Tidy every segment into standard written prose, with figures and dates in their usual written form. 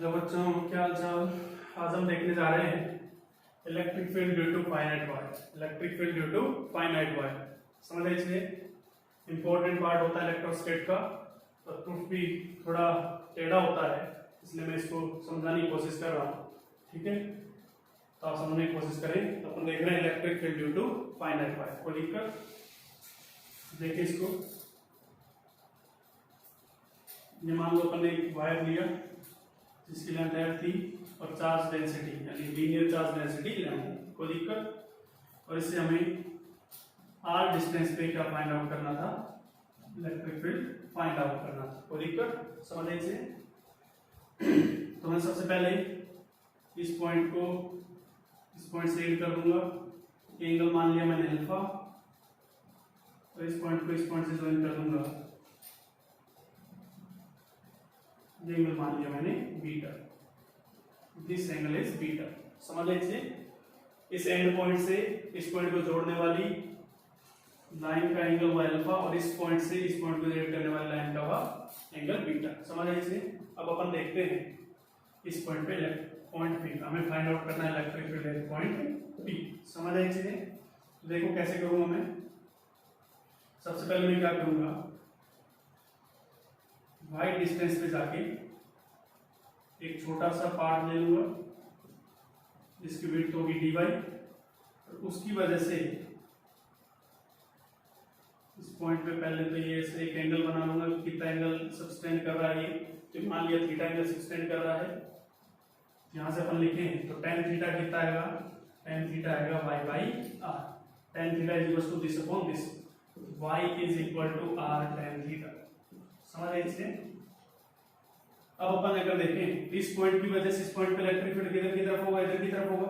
Hello बच्चों, क्या हाल चाल। आज हम देखने जा रहे हैं electric field due to finite wire. Electric field due to finite wire समझ लीजिए, इंपॉर्टेंट पार्ट होता है इलेक्ट्रोस्टैट का। और प्रूफ भी थोड़ा टेढ़ा होता है, इसलिए मैं इसको समझाने की कोशिश कर रहा हूँ। ठीक है, तो आप समझने की कोशिश करें। तो अपन देख रहे हैं electric field due to finite wire को लिखकर देखिए इसको। ये मान लो अपन ने एक वायर लिया जिसकी लेंथ L थी और चार्ज डेंसिटी यानी लीनियर चार्ज डेंसिटी लेंथ को लिखकर, और इससे हमें R डिस्टेंस पे क्या फाइंड आउट करना था, इलेक्ट्रिक फील्ड फाइंड आउट करना था को लिखकर समझ लीजिए। तो मैं सबसे पहले इस पॉइंट से रीड कर दूंगा। एंगल मान लिया मैंने अल्फा, और इस पॉइंट को इस पॉइंट से ज्वाइन कर दूंगा। ये एंगल मान लिया मैंने beta. This angle is beta. समझ लीजिए, इस एंड पॉइंट से इस पॉइंट को जोड़ने वाली लाइन का एंगल हुआ अल्फा, और इस पॉइंट से इस पॉइंट को जोड़ करने वाली लाइन का हुआ एंगल बीटा। समझ लीजिए। अब अपन देखते हैं इस पॉइंट पे पॉइंट पी का हमें फाइंड आउट करना है इलेक्ट्रिक फील्ड पॉइंट पी। समझ लीजिए। देखो कैसे करूंगा मैं। सबसे पहले मैं क्या करूंगा, वाई डिस्टेंस पे जाके एक छोटा सा पार्ट ले लूंगा जिसकी विड्थ होगी dy, और उसकी वजह से इस पॉइंट पे पहले तो ये ऐसे एक एंगल बना लूंगा। कितना एंगल सब्सटेंड कर रहा है ये, तो मान लिया थीटा एंगल सब्सटेंड कर रहा है। यहां से अपन लिखें तो tan थीटा कितना आएगा, tan थीटा आएगा y by r। tan theta is equal to this upon this, y is equal to r tan theta. समझ लीजिए। अब अपन अगर देखें इस पॉइंट की वजह से इस पॉइंट पे इलेक्ट्रिक फील्ड किधर की तरफ होगा, इधर की तरफ होगा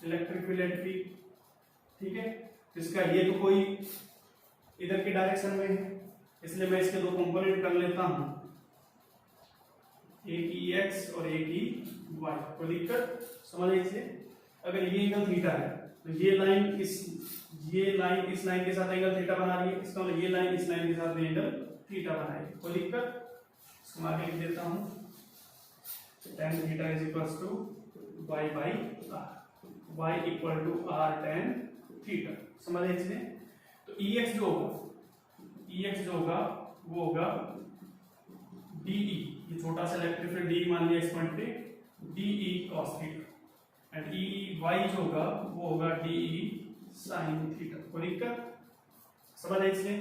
इलेक्ट्रिक फील्ड एट पी। ठीक है, इसका ये तो कोई इधर की डायरेक्शन में है, इसलिए मैं इसके दो कंपोनेंट कर लेता हूं, एक ई एक्स और एक ई वाई को लिखकर। समझ लीजिए, अगर ये एंगल थीटा है तो ये लाइन इस लाइन के साथ एंगल थीटा बना रही है, इसका मतलब ये लाइन इस लाइन के साथ एंगल थीटा बनाएगी को लिखकर इसको आगे लिख देता हूं। tan theta is equal to y by r, y equal to r tan theta. समझ लीजिए। तो ex जो होगा वो होगा dE, ये छोटा सा इलेक्ट्रिक फील्ड dE मान लिया इस पॉइंट पे, dE cos theta, and y जो होगा वो होगा dE sin थीटा को लिखकर। समझ लीजिए।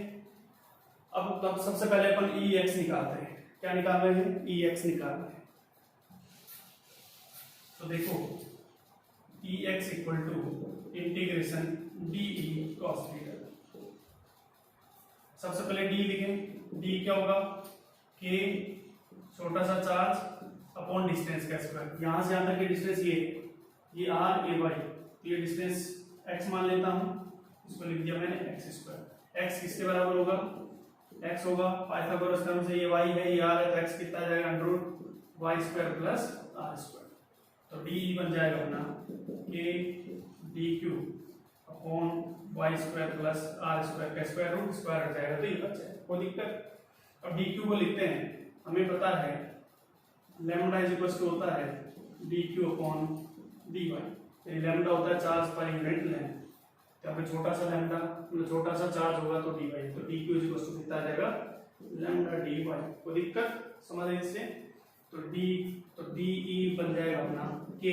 अब सबसे पहले अपन ex निकालते हैं। क्या निकाल रहे हैं, ex निकाल रहे हैं। तो देखो ex equal to integration dE cos theta. सबसे पहले d लिखें। d क्या होगा, k छोटा सा चार्ज अपॉन डिस्टेंस का स्क्वायर। यहां से यहां तक की डिस्टेंस ये r a y, ये डिस्टेंस x मान लेता हूं, इसको लिख दिया मैंने x स्क्वायर। x किसके बराबर होगा, x होगा पाइथागोरस थ्योरम से, ये y है ये r है, तो x कितना आ जाएगा, under y square plus r square. तो d बन जाएगा अपना k dq upon y square plus r square का स्क्वायर रूट, स्क्वायर हट जाएगा तो ये बच जाएगा, कोई दिक्कत। अब dq को लिखते हैं। हमें पता है लैम्डा इज इक्वल टू होता है dq अपॉन dy। लैम्डा होता है चार्ज पर यूनिट लेंथ, यहाँ पे छोटा सा लैम्डा मतलब छोटा सा चार्ज होगा तो dy, तो dq इज इक्वल टू कितना आ जाएगा, लैम्डा dy। कोई दिक्कत। समझ लीजिए इससे। तो dE बन जाएगा अपना k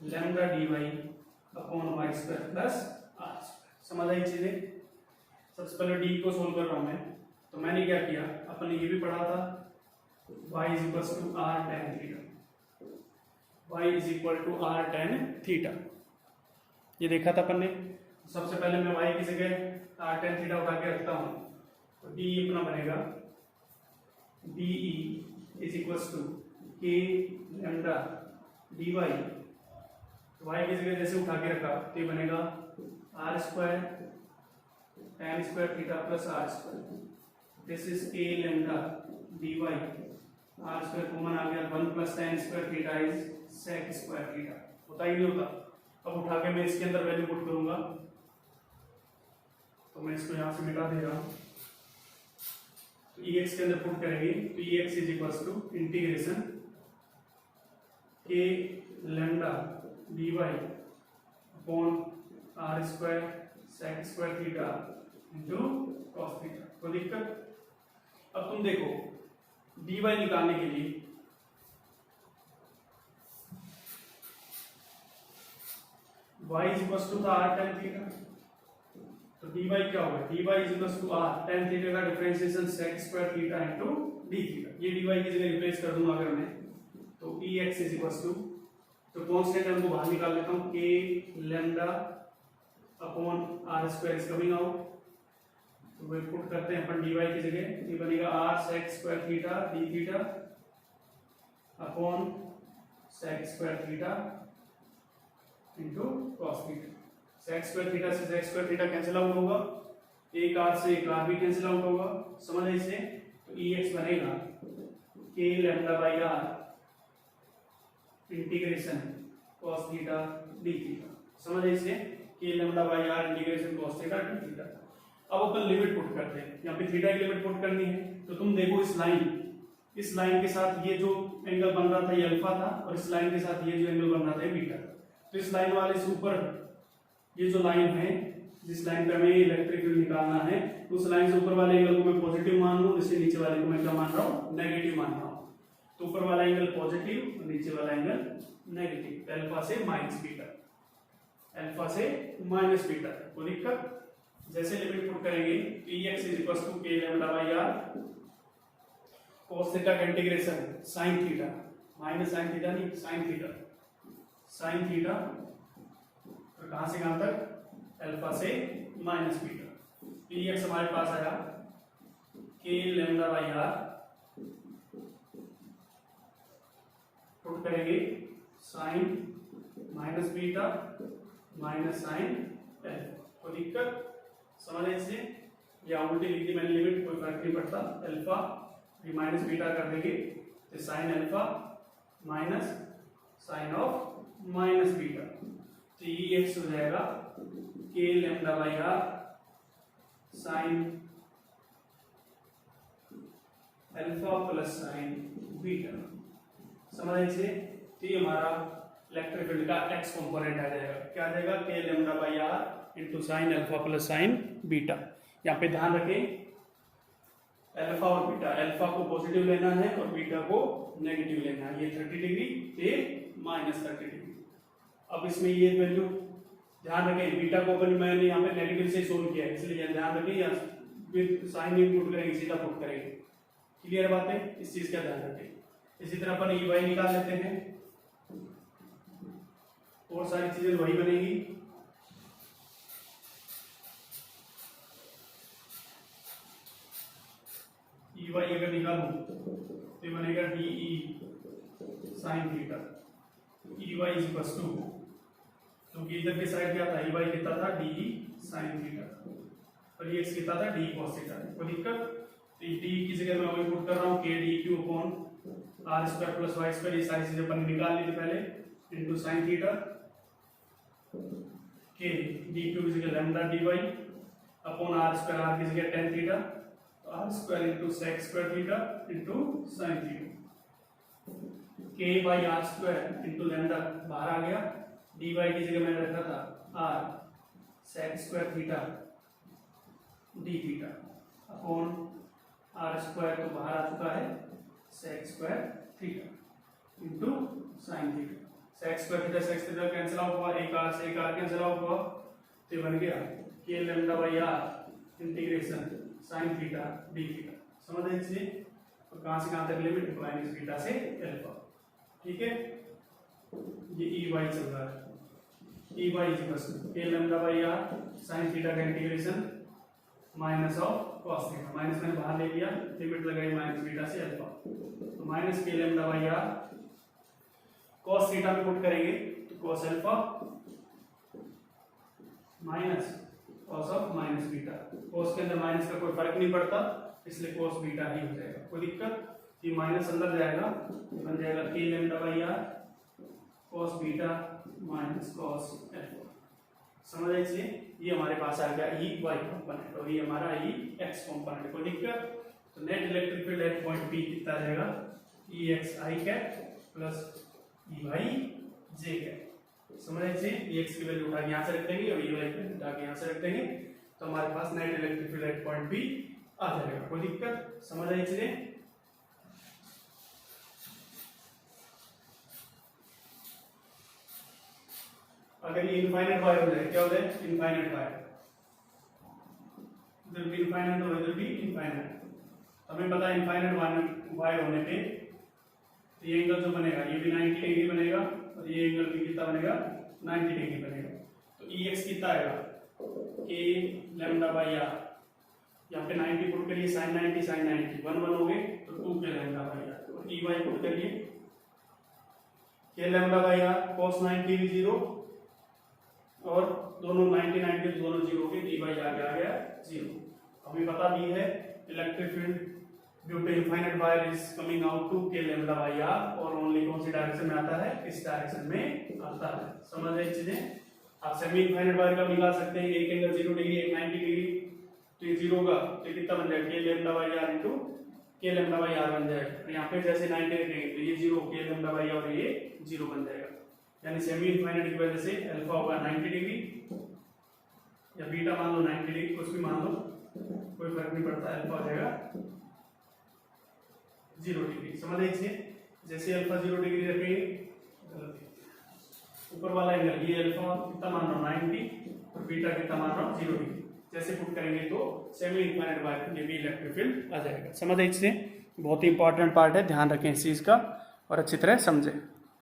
lambda dy upon y square plus r square. समझ आई चीजें। सबसे पहले d को सोल्व कर रहा हूं मैं। तो मैंने क्या किया, अपन ने ये भी पढ़ा था y is equal to r tan theta, y is equal to r tan theta, ये देखा था अपन ने। सबसे पहले मैं y की जगह r tan थीटा उठा के रखता हूं, तो d अपना बनेगा dE is equal to k lambda dy। y की जगह जैसे उठा के रखा तो ये बनेगा r square tan square theta plus r square. This is k lambda dy, r square common आ गया, 1 plus tan square theta is sec square theta. होता ही नहीं होता। अब उठा के मैं इसके अंदर वैल्यू पुट करूंगा, तो मैं इसको यहां से मिटा दे रहा हूं। तो ex के अंदर पुट करेंगे तो ex is equal to integration के lambda D Y upon are square sec square theta into cos theta. कोई दिक्कत? अब तुम देखो डी वाई निकालने के लिए y is equal to R tan theta, तो dy क्या होगा? dy is equal to R tan theta का differentiation sec square theta into d theta. ये dy की जगह रिप्लेस कर दूंगा अगर मैं, तो ex इज इक्वल टू, तो कांस्टेंट हम को बाहर निकाल लेता हूं, k lambda upon r square is coming out, तो वो पुट करते हैं अपन dy की जगह, ये बनेगा r sec square theta d theta upon sec square theta into cos theta. sec square theta से sec square theta cancel out होगा, एक r से एक r भी कैंसिल आउट होगा, समझ आए इसे? तो ex बनेगा k lambda by r integration cos theta d theta, समझ आए इसे? k lambda by r integration cos theta d theta. अब अपन लिमिट पुट करते हैं, यहाँ पे थीटा की लिमिट पुट करनी है, तो तुम देखो इस लाइन के साथ ये जो एंगल बन रहा था ये अल्फा था, और इस लाइन के साथ ये जो एंगल बन रहा था ये बीटा। तो इस लाइन वाले से ऊपर ये जो लाइन है, जिस लाइन पे हमें इलेक्ट्रिक फील्ड निकालना है, उस लाइन से ऊपर वाले एंगल को मैं पॉजिटिव मान लूं, इससे नीचे वाले को मैं क्या मान रहा हूं? नेगेटिव मान रहा हूं। तो ऊपर वाला एंगल पॉजिटिव और नीचे वाला एंगल नेगेटिव, अल्फा से माइनस बीटा, अल्फा से माइनस बीटा। कोई दिक्कत? जैसे लिमिट पुट करेंगे ex is equal to k lambda by r cos theta का integration sin theta, minus sin theta नहीं sin थीटा, sin थीटा, और कहां से कहां तक? अल्फा से माइनस बीटा। ex हमारे पास आया k lambda by r, put करेंगे sin minus beta minus sin alpha. कोई दिक्कत? समझ आए इसे? या उल्टी लिख दी मैंने लिमिट, कोई फर्क नहीं पड़ता, अल्फा माइनस बीटा कर देंगे तो sine alpha minus sine of minus beta, तो ये एक्स हो जाएगा k lambda by are sine alpha plus sine beta. समझ आए इसे? तो ये हमारा इलेक्ट्रिक फील्ड का एक्स कंपोनेंट आ जाएगा, क्या आ जाएगा? K lambda by r into sine alpha plus sine beta. यहाँ पे ध्यान रखें अल्फा और बीटा, अल्फा को पॉजिटिव लेना है और बीटा को नेगेटिव लेना है, ये 30 डिग्री ये माइनस 30 डिग्री। अब इसमें ये वैल्यू ध्यान रखें, बीटा को अपन मैंने यहाँ पे नेगेटिव से सोल्व किया है, इसलिए ध्यान रखें या फिर साइन इनपुट करेंगे सीधा पुट करेंगे। क्लियर बात है? इस चीज का ध्यान रखें। इसी तरह अपन ई वाई निकाल लेते हैं, और सारी चीजें वही बनेगी। ई वाई अगर निकालूं तो बनेगा d E sine theta, E Y is equal to, क्योंकि इधर की साइड क्या था? ई वाई कितना था? डी ई साइन थीटा, और ये एक्स कितना था? D cos theta. कोई दिक्कत? तो डी की जगह मैं वही पुट कर रहा हूँ, K D Q upon are square plus Y square, ये सारी चीजें अपन निकाल ली थी पहले, into sine theta, K D Q की जगह lambda D Y upon are square, R की जगह tan theta, R square into sec square theta into sine theta, K by R square into lambda बाहर आ गया, डी वाई की जगह मैंने रखा था r sec square theta D theta upon are square तो बाहर आ चुका है sec square theta into sine theta. Sec square theta sec theta cancel out हुआ, एक आर से एक आर कैंसिल आउट हुआ, तो बन गया K lambda by R integration sine theta D theta. समझ रहे इसे? तो कहां से कहां तक लिमिट? माइनस बीटा से अल्फा। ठीक है, ये ई वाई चल रहा है, E Y is equal to के lambda by are sine theta का integration minus of cos theta, minus मैंने बाहर ले लिया, लिमिट लगाई माइनस बीटा से अल्फा, तो minus K lambda by are cos theta में पुट करेंगे तो cos alpha minus cos of minus beta, cos के अंदर माइनस का कोई फर्क नहीं पड़ता, इसलिए कॉस बीटा ही हो जाएगा। कोई दिक्कत? ये माइनस अंदर जाएगा, बन जाएगा k lambda by are cos beta minus cos alpha. समझ आइए? ये हमारे पास आ गया ई वाई कंपोनेंट और ये हमारा ई एक्स कंपोनेंट। कोई दिक्कत? तो net electric field at point P कितना रहेगा? ई एक्स आई कैप प्लस ई वाई जे कैप। समझ लीजिए ई एक्स की वैल्यू उठा के यहाँ से रख देंगे और ई वाई की वैल्यू उठा के यहाँ से रख देंगे, तो हमारे पास net electric field at point B आ जाएगा। कोई दिक्कत? समझ आई चीजें? अगर ये इनफाइनाइट वायर हो जाए क्या हो जाए? इनफाइनाइट वायर, इधर भी इनफाइनाइट और इधर भी इनफाइनाइट। हमें पता है इनफाइनाइट वायर होने पे ये एंगल जो बनेगा ये भी 90 डिग्री बनेगा और ये एंगल भी कितना बनेगा? 90 डिग्री बनेगा। तो ई एक्स कितना आएगा? के लैम्डा बाई आर, यहाँ पे 90 पुट करिए, साइन 90 साइन 90 1 1 हो गए तो 2 के लैम्डा बाई आर, और ई वाई पुट करिए के लैम्डा बाई आर cos 90 भी 0 और दोनों 90 90 दोनों 0 हो गए, ई वाई आगे आ गया 0। हमें पता भी है electric field due to infinite wire is coming out to के लैम्डा बाई आर, और ओनली कौन सी डायरेक्शन में आता है? इस डायरेक्शन में आता है। समझ रहे चीजें? आप सेमी इनफाइनाइट वायर का निकाल सकते हैं, एक एंगल 0 डिग्री एक 90 डिग्री, तो ये 0 होगा तो कितना बन जाएगा? K lambda by are into के लैम्डा बाई आर बन जाएगा। यहाँ पे जैसे 90 रखेंगे तो ये 0 के लैम्डा बाई आर और ये 0 बन जाएगा, यानी सेमी इनफाइनाइट की वजह से अल्फा होगा 90 डिग्री या बीटा मान लो 90 डिग्री, कुछ भी मान लो, कोई फर्क नहीं पड़ता, अल्फा हो जाएगा 0 डिग्री। समझ लीजिए जैसे अल्फा 0 डिग्री रखेंगे ऊपर वाला एंगल ये अल्फा कितना मान रहा हूं 90 और बीटा कितना मान रहा हूं 0 डिग्री, जैसे पुट करेंगे तो सेमी इनफाइनाइट वायर में भी इलेक्ट्रिक फील्ड आ जाएगा। समझ लीजिए बहुत ही इंपॉर्टेंट पार्ट है, ध्यान रखें इस चीज का और अच्छी तरह समझें।